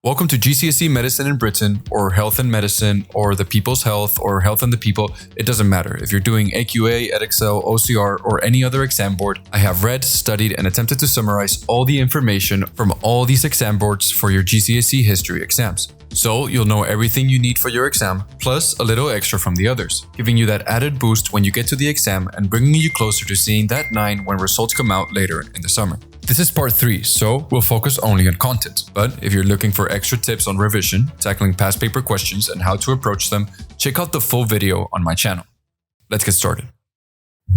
Welcome to GCSE Medicine in Britain, or Health and Medicine, or The People's Health, or Health and the People. It doesn't matter. If you're doing AQA, Edexcel, OCR, or any other exam board, I have read, studied, and attempted to summarize all the information from all these exam boards for your GCSE history exams. So you'll know everything you need for your exam, plus a little extra from the others, giving you that added boost when you get to the exam and bringing you closer to seeing that 9 when results come out later in the summer. This is part 3, so we'll focus only on content. But if you're looking for extra tips on revision, tackling past paper questions, and how to approach them, check out the full video on my channel. Let's get started.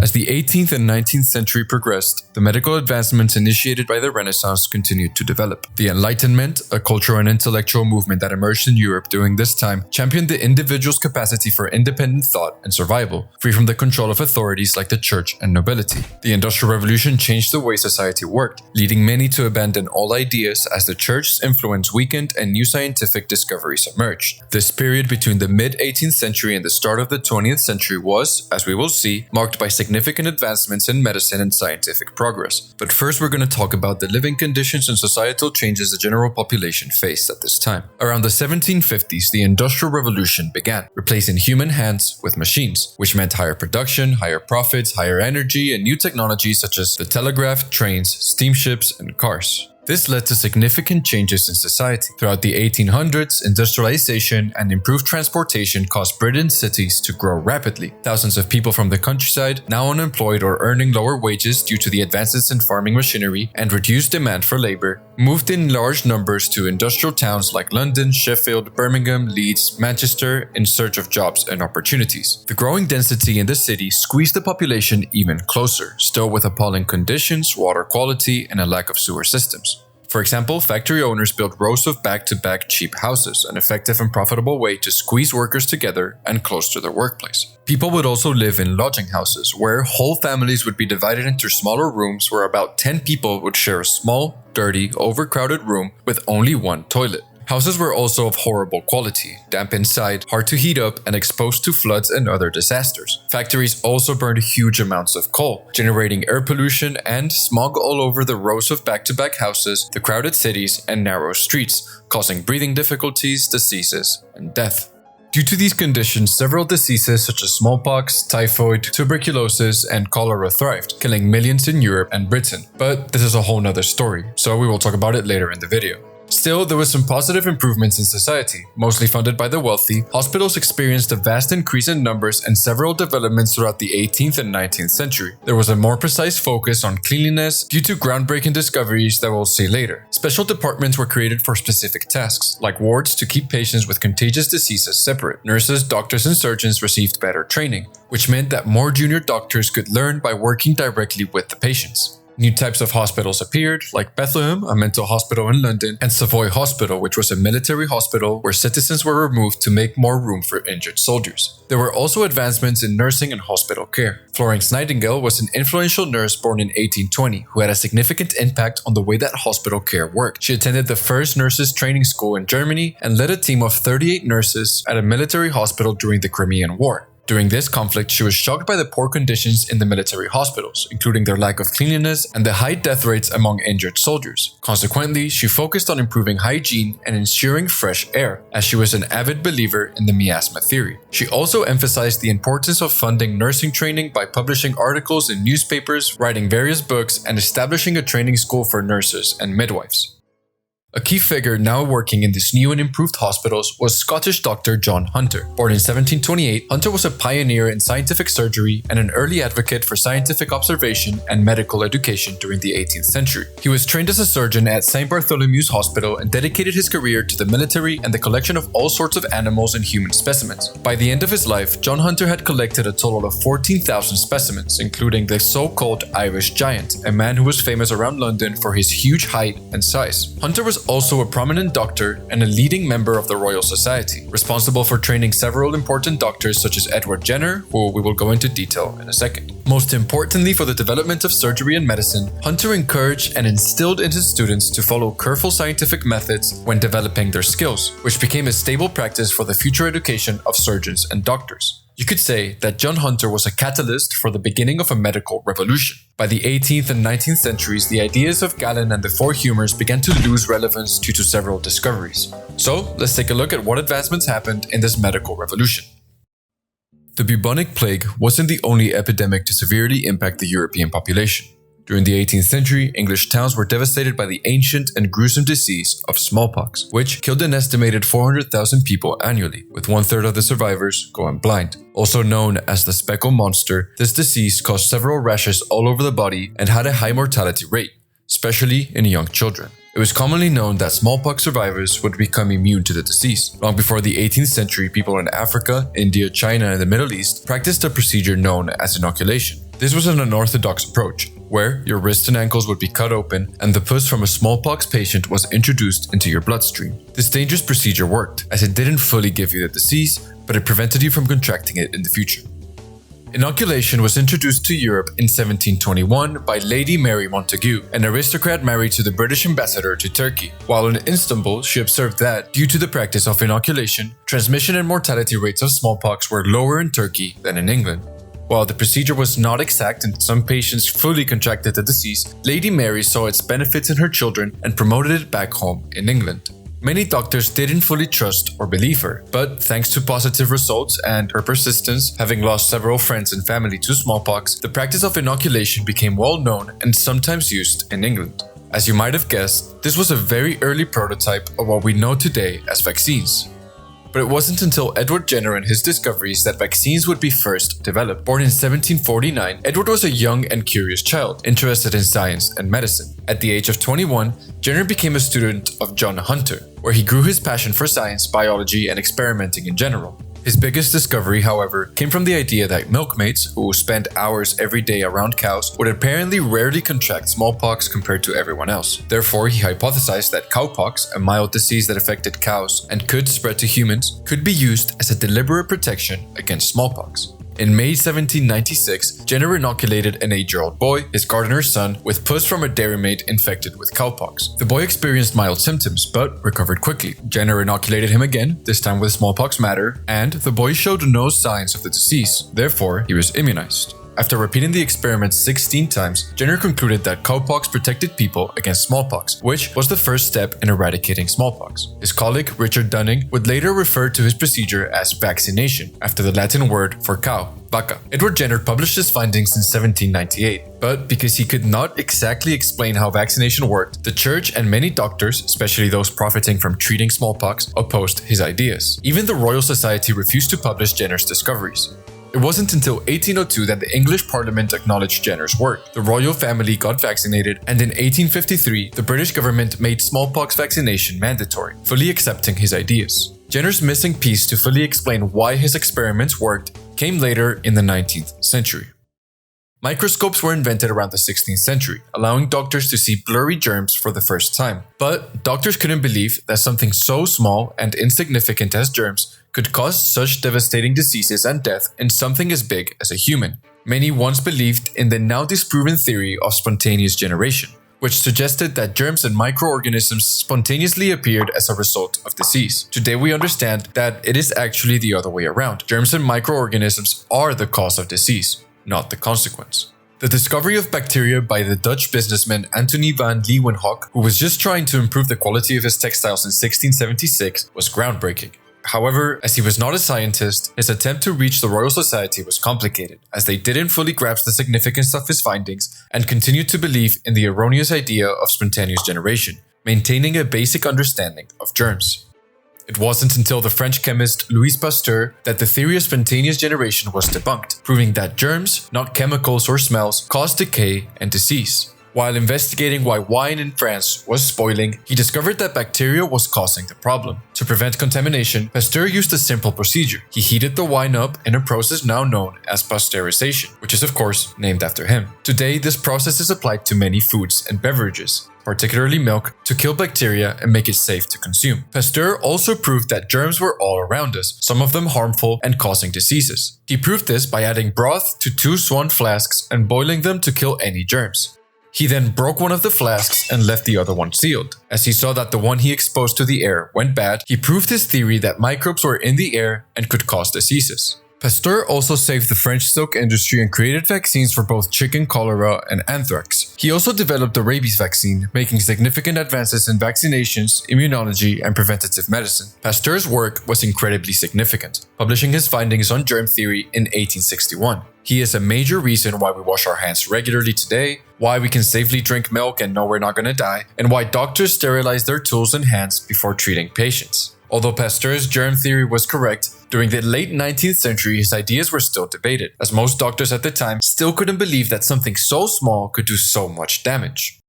As the 18th and 19th century progressed, the medical advancements initiated by the Renaissance continued to develop. The Enlightenment, a cultural and intellectual movement that emerged in Europe during this time, championed the individual's capacity for independent thought and survival, free from the control of authorities like the church and nobility. The Industrial Revolution changed the way society worked, leading many to abandon all ideas as the church's influence weakened and new scientific discoveries emerged. This period between the mid-18th century and the start of the 20th century was, as we will see, marked by significant advancements in medicine and scientific progress. But first we're going to talk about the living conditions and societal changes the general population faced at this time. Around the 1750s, the Industrial Revolution began, replacing human hands with machines, which meant higher production, higher profits, higher energy, and new technologies such as the telegraph, trains, steamships, and cars. This led to significant changes in society. Throughout the 1800s, industrialization and improved transportation caused Britain's cities to grow rapidly. Thousands of people from the countryside, now unemployed or earning lower wages due to the advances in farming machinery and reduced demand for labor, moved in large numbers to industrial towns like London, Sheffield, Birmingham, Leeds, Manchester in search of jobs and opportunities. The growing density in the city squeezed the population even closer, still with appalling conditions, water quality, and a lack of sewer systems. For example, factory owners built rows of back-to-back cheap houses, an effective and profitable way to squeeze workers together and close to their workplace. People would also live in lodging houses, where whole families would be divided into smaller rooms where about 10 people would share a small, dirty, overcrowded room with only one toilet. Houses were also of horrible quality, damp inside, hard to heat up, and exposed to floods and other disasters. Factories also burned huge amounts of coal, generating air pollution and smog all over the rows of back-to-back houses, the crowded cities, and narrow streets, causing breathing difficulties, diseases, and death. Due to these conditions, several diseases such as smallpox, typhoid, tuberculosis, and cholera thrived, killing millions in Europe and Britain. But this is a whole nother story, so we will talk about it later in the video. Still, there were some positive improvements in society. Mostly funded by the wealthy, hospitals experienced a vast increase in numbers and several developments throughout the 18th and 19th century. There was a more precise focus on cleanliness due to groundbreaking discoveries that we'll see later. Special departments were created for specific tasks, like wards to keep patients with contagious diseases separate. Nurses, doctors, and surgeons received better training, which meant that more junior doctors could learn by working directly with the patients. New types of hospitals appeared, like Bethlehem, a mental hospital in London, and Savoy Hospital, which was a military hospital where citizens were removed to make more room for injured soldiers. There were also advancements in nursing and hospital care. Florence Nightingale was an influential nurse born in 1820 who had a significant impact on the way that hospital care worked. She attended the first nurses' training school in Germany and led a team of 38 nurses at a military hospital during the Crimean War. During this conflict, she was shocked by the poor conditions in the military hospitals, including their lack of cleanliness and the high death rates among injured soldiers. Consequently, she focused on improving hygiene and ensuring fresh air, as she was an avid believer in the miasma theory. She also emphasized the importance of funding nursing training by publishing articles in newspapers, writing various books, and establishing a training school for nurses and midwives. A key figure now working in these new and improved hospitals was Scottish doctor John Hunter. Born in 1728, Hunter was a pioneer in scientific surgery and an early advocate for scientific observation and medical education during the 18th century. He was trained as a surgeon at St. Bartholomew's Hospital and dedicated his career to the military and the collection of all sorts of animals and human specimens. By the end of his life, John Hunter had collected a total of 14,000 specimens, including the so-called Irish giant, a man who was famous around London for his huge height and size. Hunter was also a prominent doctor and a leading member of the Royal Society, responsible for training several important doctors such as Edward Jenner, who we will go into detail in a second. Most importantly for the development of surgery and medicine, Hunter encouraged and instilled into students to follow careful scientific methods when developing their skills, which became a stable practice for the future education of surgeons and doctors. You could say that John Hunter was a catalyst for the beginning of a medical revolution. By the 18th and 19th centuries, the ideas of Galen and the four humors began to lose relevance due to several discoveries. So, let's take a look at what advancements happened in this medical revolution. The bubonic plague wasn't the only epidemic to severely impact the European population. During the 18th century, English towns were devastated by the ancient and gruesome disease of smallpox, which killed an estimated 400,000 people annually, with 1/3 of the survivors going blind. Also known as the speckled monster, this disease caused several rashes all over the body and had a high mortality rate, especially in young children. It was commonly known that smallpox survivors would become immune to the disease. Long before the 18th century, people in Africa, India, China, and the Middle East practiced a procedure known as inoculation. This was an unorthodox approach, where your wrists and ankles would be cut open and the pus from a smallpox patient was introduced into your bloodstream. This dangerous procedure worked, as it didn't fully give you the disease, but it prevented you from contracting it in the future. Inoculation was introduced to Europe in 1721 by Lady Mary Montagu, an aristocrat married to the British ambassador to Turkey. While in Istanbul, she observed that, due to the practice of inoculation, transmission and mortality rates of smallpox were lower in Turkey than in England. While the procedure was not exact and some patients fully contracted the disease, Lady Mary saw its benefits in her children and promoted it back home in England. Many doctors didn't fully trust or believe her, but thanks to positive results and her persistence, having lost several friends and family to smallpox, the practice of inoculation became well known and sometimes used in England. As you might have guessed, this was a very early prototype of what we know today as vaccines. But it wasn't until Edward Jenner and his discoveries that vaccines would be first developed. Born in 1749, Edward was a young and curious child, interested in science and medicine. At the age of 21, Jenner became a student of John Hunter, where he grew his passion for science, biology, and experimenting in general. His biggest discovery, however, came from the idea that milkmaids, who spent hours every day around cows, would apparently rarely contract smallpox compared to everyone else. Therefore, he hypothesized that cowpox, a mild disease that affected cows and could spread to humans, could be used as a deliberate protection against smallpox. In May 1796, Jenner inoculated an 8-year-old boy, his gardener's son, with pus from a dairymaid infected with cowpox. The boy experienced mild symptoms, but recovered quickly. Jenner inoculated him again, this time with smallpox matter, and the boy showed no signs of the disease. Therefore, he was immunized. After repeating the experiment 16 times, Jenner concluded that cowpox protected people against smallpox, which was the first step in eradicating smallpox. His colleague, Richard Dunning, would later refer to his procedure as vaccination, after the Latin word for cow, vacca. Edward Jenner published his findings in 1798, but because he could not exactly explain how vaccination worked, the church and many doctors, especially those profiting from treating smallpox, opposed his ideas. Even the Royal Society refused to publish Jenner's discoveries. It wasn't until 1802 that the English Parliament acknowledged Jenner's work. The royal family got vaccinated, and in 1853, the British government made smallpox vaccination mandatory, fully accepting his ideas. Jenner's missing piece to fully explain why his experiments worked came later in the 19th century. Microscopes were invented around the 16th century, allowing doctors to see blurry germs for the first time. But doctors couldn't believe that something so small and insignificant as germs could cause such devastating diseases and death in something as big as a human. Many once believed in the now disproven theory of spontaneous generation, which suggested that germs and microorganisms spontaneously appeared as a result of disease. Today we understand that it is actually the other way around. Germs and microorganisms are the cause of disease, not the consequence. The discovery of bacteria by the Dutch businessman Anthony van Leeuwenhoek, who was just trying to improve the quality of his textiles in 1676, was groundbreaking. However, as he was not a scientist, his attempt to reach the Royal Society was complicated, as they didn't fully grasp the significance of his findings and continued to believe in the erroneous idea of spontaneous generation, maintaining a basic understanding of germs. It wasn't until the French chemist Louis Pasteur that the theory of spontaneous generation was debunked, proving that germs, not chemicals or smells, cause decay and disease. While investigating why wine in France was spoiling, he discovered that bacteria was causing the problem. To prevent contamination, Pasteur used a simple procedure. He heated the wine up in a process now known as pasteurization, which is of course named after him. Today, this process is applied to many foods and beverages, particularly milk, to kill bacteria and make it safe to consume. Pasteur also proved that germs were all around us, some of them harmful and causing diseases. He proved this by adding broth to 2 swan flasks and boiling them to kill any germs. He then broke one of the flasks and left the other one sealed. As he saw that the one he exposed to the air went bad, he proved his theory that microbes were in the air and could cause diseases. Pasteur also saved the French silk industry and created vaccines for both chicken cholera and anthrax. He also developed the rabies vaccine, making significant advances in vaccinations, immunology, and preventative medicine. Pasteur's work was incredibly significant, publishing his findings on germ theory in 1861. He is a major reason why we wash our hands regularly today, why we can safely drink milk and know we're not going to die, and why doctors sterilize their tools and hands before treating patients. Although Pasteur's germ theory was correct, during the late 19th century his ideas were still debated, as most doctors at the time still couldn't believe that something so small could do so much damage.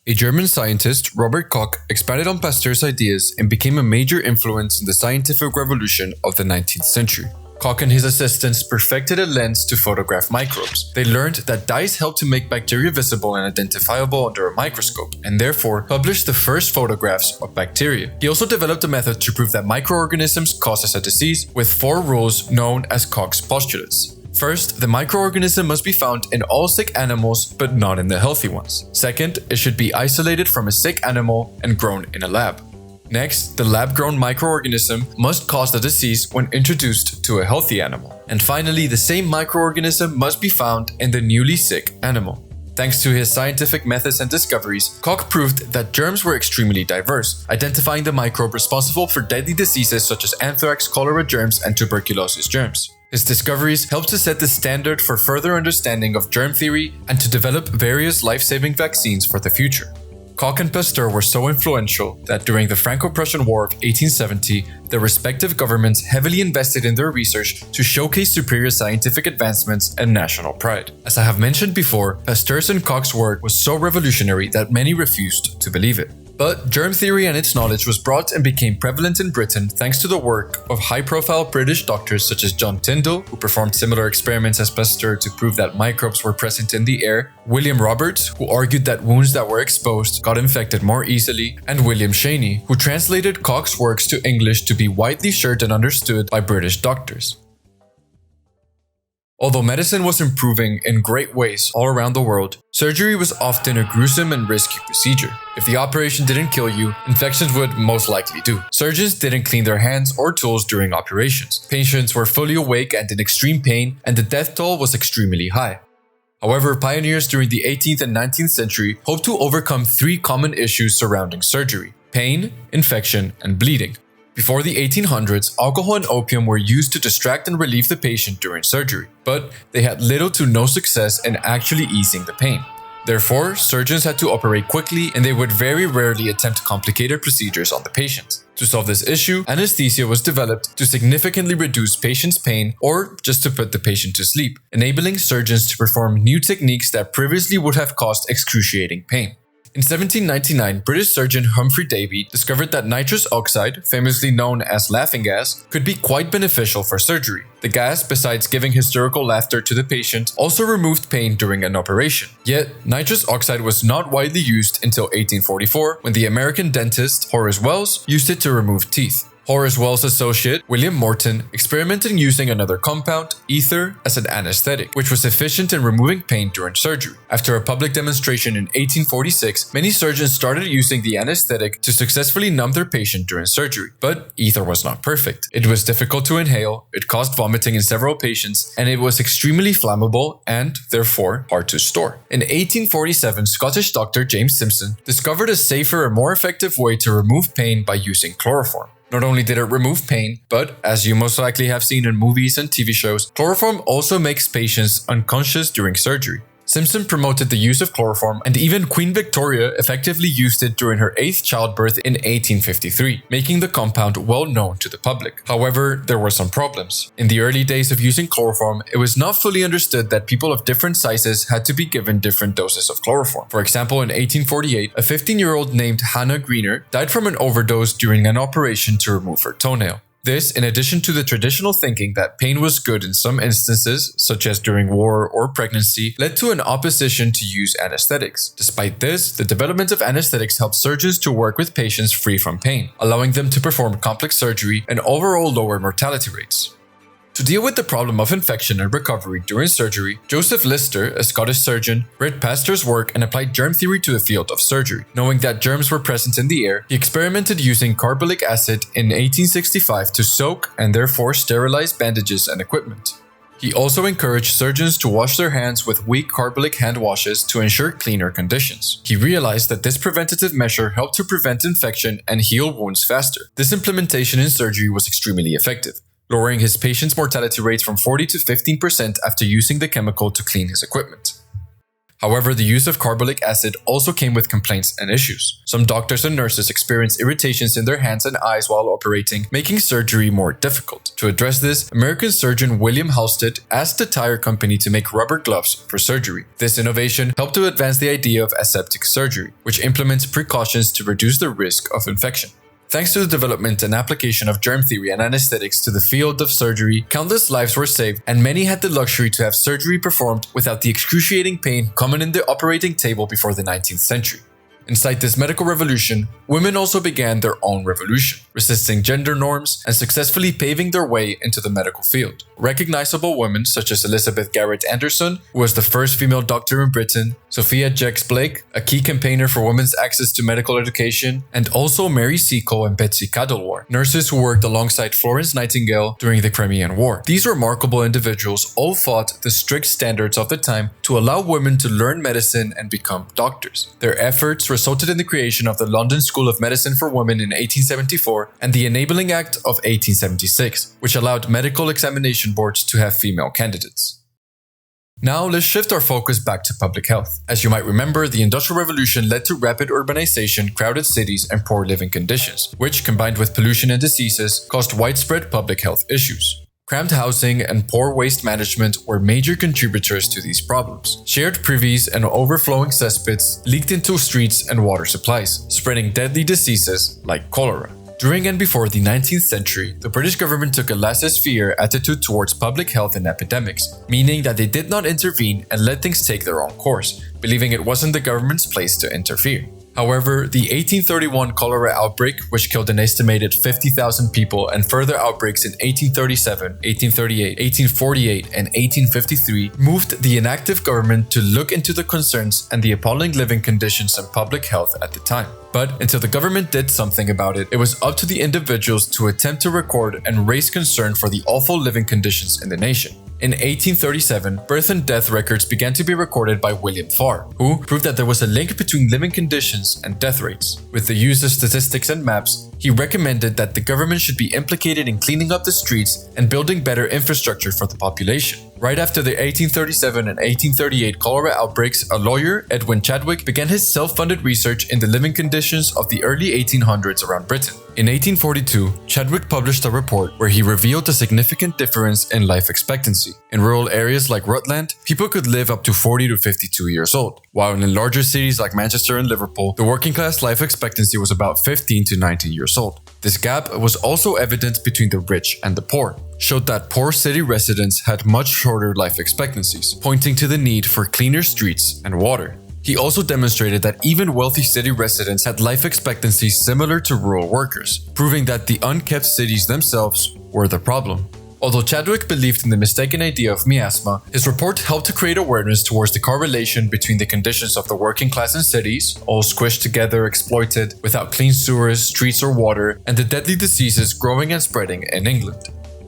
A German scientist, Robert Koch, expanded on Pasteur's ideas and became a major influence in the scientific revolution of the 19th century. Koch and his assistants perfected a lens to photograph microbes. They learned that dyes helped to make bacteria visible and identifiable under a microscope, and therefore published the first photographs of bacteria. He also developed a method to prove that microorganisms causes a disease with 4 rules known as Koch's postulates. First, the microorganism must be found in all sick animals, but not in the healthy ones. Second, it should be isolated from a sick animal and grown in a lab. Next, the lab-grown microorganism must cause the disease when introduced to a healthy animal. And finally, the same microorganism must be found in the newly sick animal. Thanks to his scientific methods and discoveries, Koch proved that germs were extremely diverse, identifying the microbe responsible for deadly diseases such as anthrax, cholera germs, and tuberculosis germs. His discoveries helped to set the standard for further understanding of germ theory and to develop various life-saving vaccines for the future. Koch and Pasteur were so influential that during the Franco-Prussian War of 1870, their respective governments heavily invested in their research to showcase superior scientific advancements and national pride. As I have mentioned before, Pasteur's and Koch's work was so revolutionary that many refused to believe it. But germ theory and its knowledge was brought and became prevalent in Britain thanks to the work of high-profile British doctors such as John Tyndall, who performed similar experiments as Pasteur to prove that microbes were present in the air, William Roberts, who argued that wounds that were exposed got infected more easily, and William Cheney, who translated Koch's works to English to be widely shared and understood by British doctors. Although medicine was improving in great ways all around the world, surgery was often a gruesome and risky procedure. If the operation didn't kill you, infections would most likely do. Surgeons didn't clean their hands or tools during operations. Patients were fully awake and in extreme pain, and the death toll was extremely high. However, pioneers during the 18th and 19th century hoped to overcome 3 common issues surrounding surgery: pain, infection, and bleeding. Before the 1800s, alcohol and opium were used to distract and relieve the patient during surgery, but they had little to no success in actually easing the pain. Therefore, surgeons had to operate quickly and they would very rarely attempt complicated procedures on the patient. To solve this issue, anesthesia was developed to significantly reduce patients' pain or just to put the patient to sleep, enabling surgeons to perform new techniques that previously would have caused excruciating pain. In 1799, British surgeon Humphrey Davy discovered that nitrous oxide, famously known as laughing gas, could be quite beneficial for surgery. The gas, besides giving hysterical laughter to the patient, also removed pain during an operation. Yet, nitrous oxide was not widely used until 1844, when the American dentist Horace Wells used it to remove teeth. Horace Wells' associate, William Morton, experimented using another compound, ether, as an anesthetic, which was efficient in removing pain during surgery. After a public demonstration in 1846, many surgeons started using the anesthetic to successfully numb their patient during surgery. But ether was not perfect. It was difficult to inhale, it caused vomiting in several patients, and it was extremely flammable and, therefore, hard to store. In 1847, Scottish doctor James Simpson discovered a safer and more effective way to remove pain by using chloroform. Not only did it remove pain, but, as you most likely have seen in movies and TV shows, chloroform also makes patients unconscious during surgery. Simpson promoted the use of chloroform, and even Queen Victoria effectively used it during her 8th childbirth in 1853, making the compound well known to the public. However, there were some problems. In the early days of using chloroform, it was not fully understood that people of different sizes had to be given different doses of chloroform. For example, in 1848, a 15-year-old named Hannah Greener died from an overdose during an operation to remove her toenail. This, in addition to the traditional thinking that pain was good in some instances, such as during war or pregnancy, led to an opposition to use anesthetics. Despite this, the development of anesthetics helped surgeons to work with patients free from pain, allowing them to perform complex surgery and overall lower mortality rates. To deal with the problem of infection and recovery during surgery, Joseph Lister, a Scottish surgeon, read Pasteur's work and applied germ theory to the field of surgery. Knowing that germs were present in the air, he experimented using carbolic acid in 1865 to soak and therefore sterilize bandages and equipment. He also encouraged surgeons to wash their hands with weak carbolic hand washes to ensure cleaner conditions. He realized that this preventative measure helped to prevent infection and heal wounds faster. This implementation in surgery was extremely effective, lowering his patients' mortality rates from 40 to 15% after using the chemical to clean his equipment. However, the use of carbolic acid also came with complaints and issues. Some doctors and nurses experienced irritations in their hands and eyes while operating, making surgery more difficult. To address this, American surgeon William Halsted asked the tire company to make rubber gloves for surgery. This innovation helped to advance the idea of aseptic surgery, which implements precautions to reduce the risk of infection. Thanks to the development and application of germ theory and anesthetics to the field of surgery, countless lives were saved, and many had the luxury to have surgery performed without the excruciating pain common in the operating table before the 19th century. Inside this medical revolution, women also began their own revolution, resisting gender norms and successfully paving their way into the medical field. Recognizable women such as Elizabeth Garrett Anderson, who was the first female doctor in Britain, Sophia Jex-Blake, a key campaigner for women's access to medical education, and also Mary Seacole and Betsy Cadwallader, nurses who worked alongside Florence Nightingale during the Crimean War. These remarkable individuals all fought the strict standards of the time to allow women to learn medicine and become doctors. Their efforts resulted in the creation of the London School of Medicine for Women in 1874 and the Enabling Act of 1876, which allowed medical examination boards to have female candidates. Now let's shift our focus back to public health. As you might remember, the Industrial Revolution led to rapid urbanization, crowded cities, and poor living conditions, which, combined with pollution and diseases, caused widespread public health issues. Cramped housing and poor waste management were major contributors to these problems. Shared privies and overflowing cesspits leaked into streets and water supplies, spreading deadly diseases like cholera. During and before the 19th century, the British government took a laissez-faire attitude towards public health and epidemics, meaning that they did not intervene and let things take their own course, believing it wasn't the government's place to interfere. However, the 1831 cholera outbreak, which killed an estimated 50,000 people, and further outbreaks in 1837, 1838, 1848, and 1853, moved the inactive government to look into the concerns and the appalling living conditions and public health at the time. But until the government did something about it, it was up to the individuals to attempt to record and raise concern for the awful living conditions in the nation. In 1837, birth and death records began to be recorded by William Farr, who proved that there was a link between living conditions and death rates. With the use of statistics and maps, he recommended that the government should be implicated in cleaning up the streets and building better infrastructure for the population. Right after the 1837 and 1838 cholera outbreaks, a lawyer, Edwin Chadwick, began his self-funded research in the living conditions of the early 1800s around Britain. In 1842, Chadwick published a report where he revealed a significant difference in life expectancy. In rural areas like Rutland, people could live up to 40 to 52 years old, while in larger cities like Manchester and Liverpool, the working class life expectancy was about 15 to 19 years old. This gap was also evident between the rich and the poor, showed that poor city residents had much shorter life expectancies, pointing to the need for cleaner streets and water. He also demonstrated that even wealthy city residents had life expectancies similar to rural workers, proving that the unkept cities themselves were the problem. Although Chadwick believed in the mistaken idea of miasma, his report helped to create awareness towards the correlation between the conditions of the working class in cities, all squished together, exploited, without clean sewers, streets, or water, and the deadly diseases growing and spreading in England.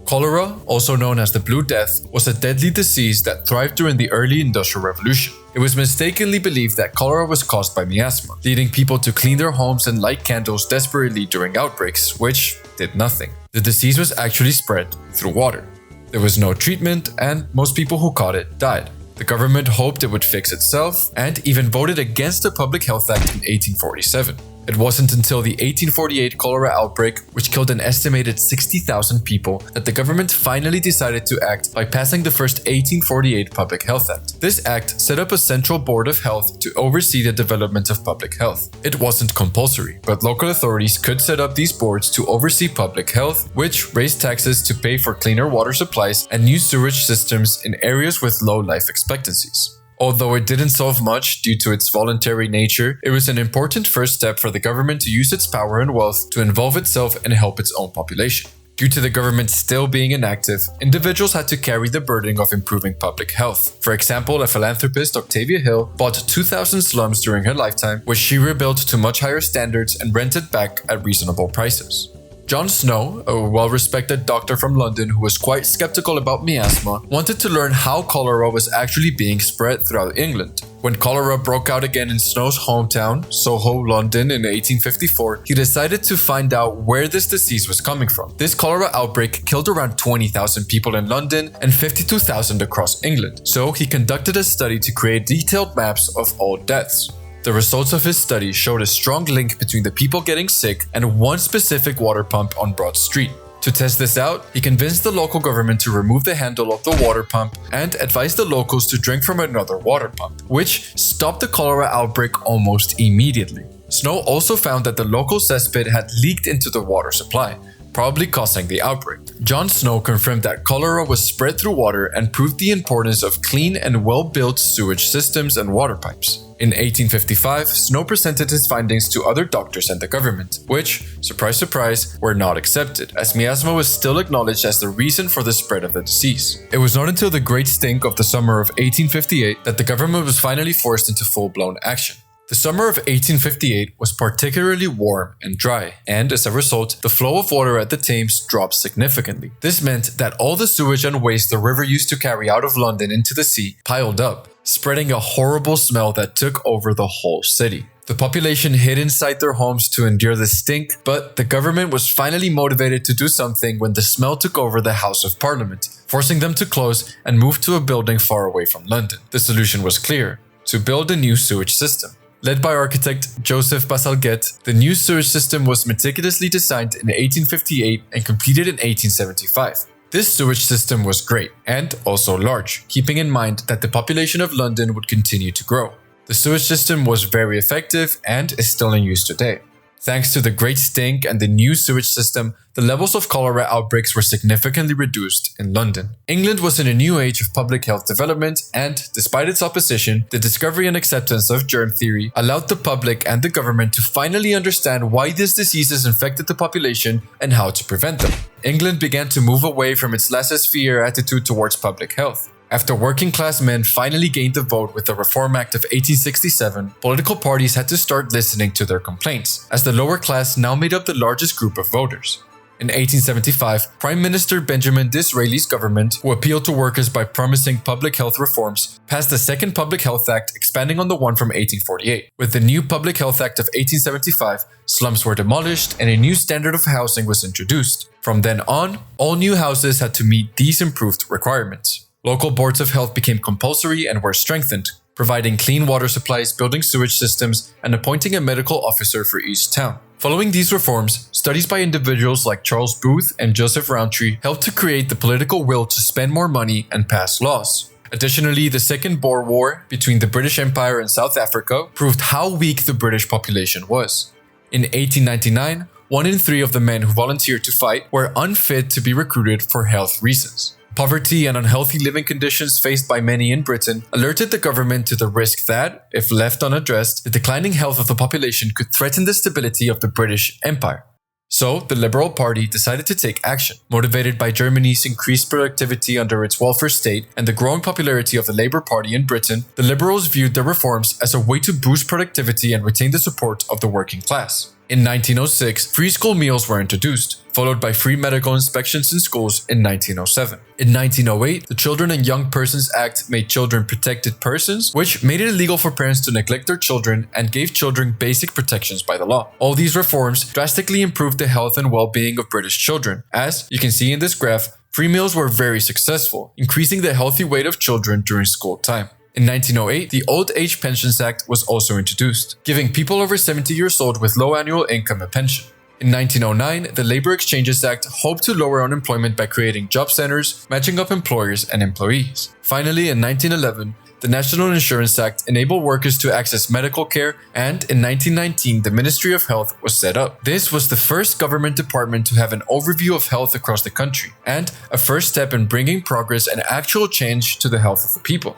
Cholera, also known as the Blue Death, was a deadly disease that thrived during the early Industrial Revolution. It was mistakenly believed that cholera was caused by miasma, leading people to clean their homes and light candles desperately during outbreaks, which did nothing. The disease was actually spread through water. There was no treatment, and most people who caught it died. The government hoped it would fix itself, and even voted against the Public Health Act in 1847. It wasn't until the 1848 cholera outbreak, which killed an estimated 60,000 people, that the government finally decided to act by passing the first 1848 Public Health Act. This act set up a central board of health to oversee the development of public health. It wasn't compulsory, but local authorities could set up these boards to oversee public health, which raised taxes to pay for cleaner water supplies and new sewage systems in areas with low life expectancies. Although it didn't solve much due to its voluntary nature, it was an important first step for the government to use its power and wealth to involve itself and help its own population. Due to the government still being inactive, individuals had to carry the burden of improving public health. For example, a philanthropist, Octavia Hill, bought 2,000 slums during her lifetime, which she rebuilt to much higher standards and rented back at reasonable prices. John Snow, a well-respected doctor from London who was quite skeptical about miasma, wanted to learn how cholera was actually being spread throughout England. When cholera broke out again in Snow's hometown, Soho, London, in 1854, he decided to find out where this disease was coming from. This cholera outbreak killed around 20,000 people in London and 52,000 across England, so he conducted a study to create detailed maps of all deaths. The results of his study showed a strong link between the people getting sick and one specific water pump on Broad Street. To test this out, he convinced the local government to remove the handle of the water pump and advised the locals to drink from another water pump, which stopped the cholera outbreak almost immediately. Snow also found that the local cesspit had leaked into the water supply, probably causing the outbreak. John Snow confirmed that cholera was spread through water and proved the importance of clean and well-built sewage systems and water pipes. In 1855, Snow presented his findings to other doctors and the government, which, surprise surprise, were not accepted, as miasma was still acknowledged as the reason for the spread of the disease. It was not until the Great Stink of the summer of 1858 that the government was finally forced into full-blown action. The summer of 1858 was particularly warm and dry, and as a result, the flow of water at the Thames dropped significantly. This meant that all the sewage and waste the river used to carry out of London into the sea piled up, spreading a horrible smell that took over the whole city. The population hid inside their homes to endure the stink, but the government was finally motivated to do something when the smell took over the House of Parliament, forcing them to close and move to a building far away from London. The solution was clear: to build a new sewage system. Led by architect Joseph Bazalgette, the new sewage system was meticulously designed in 1858 and completed in 1875. This sewage system was great and also large, keeping in mind that the population of London would continue to grow. The sewage system was very effective and is still in use today. Thanks to the Great Stink and the new sewage system, the levels of cholera outbreaks were significantly reduced in London. England was in a new age of public health development, and despite its opposition, the discovery and acceptance of germ theory allowed the public and the government to finally understand why these diseases infected the population and how to prevent them. England began to move away from its laissez-faire attitude towards public health. After working-class men finally gained the vote with the Reform Act of 1867, political parties had to start listening to their complaints, as the lower class now made up the largest group of voters. In 1875, Prime Minister Benjamin Disraeli's government, who appealed to workers by promising public health reforms, passed the Second Public Health Act expanding on the one from 1848. With the new Public Health Act of 1875, slums were demolished and a new standard of housing was introduced. From then on, all new houses had to meet these improved requirements. Local boards of health became compulsory and were strengthened, providing clean water supplies, building sewage systems, and appointing a medical officer for each town. Following these reforms, studies by individuals like Charles Booth and Joseph Rowntree helped to create the political will to spend more money and pass laws. Additionally, the Second Boer War between the British Empire and South Africa proved how weak the British population was. In 1899, 1 in 3 of the men who volunteered to fight were unfit to be recruited for health reasons. Poverty and unhealthy living conditions faced by many in Britain alerted the government to the risk that, if left unaddressed, the declining health of the population could threaten the stability of the British Empire. So, the Liberal Party decided to take action. Motivated by Germany's increased productivity under its welfare state and the growing popularity of the Labour Party in Britain, the Liberals viewed their reforms as a way to boost productivity and retain the support of the working class. In 1906, free school meals were introduced, followed by free medical inspections in schools in 1907. In 1908, the Children and Young Persons Act made children protected persons, which made it illegal for parents to neglect their children and gave children basic protections by the law. All these reforms drastically improved the health and well-being of British children. As you can see in this graph, free meals were very successful, increasing the healthy weight of children during school time. In 1908, the Old Age Pensions Act was also introduced, giving people over 70 years old with low annual income a pension. In 1909, the Labor Exchanges Act hoped to lower unemployment by creating job centers, matching up employers and employees. Finally, in 1911, the National Insurance Act enabled workers to access medical care, and in 1919, the Ministry of Health was set up. This was the first government department to have an overview of health across the country, and a first step in bringing progress and actual change to the health of the people.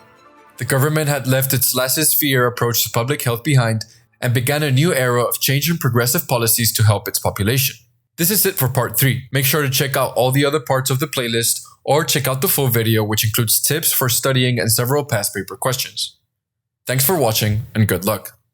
The government had left its laissez-faire approach to public health behind and began a new era of change and progressive policies to help its population. This is it for part 3. Make sure to check out all the other parts of the playlist or check out the full video, which includes tips for studying and several past paper questions. Thanks for watching and good luck.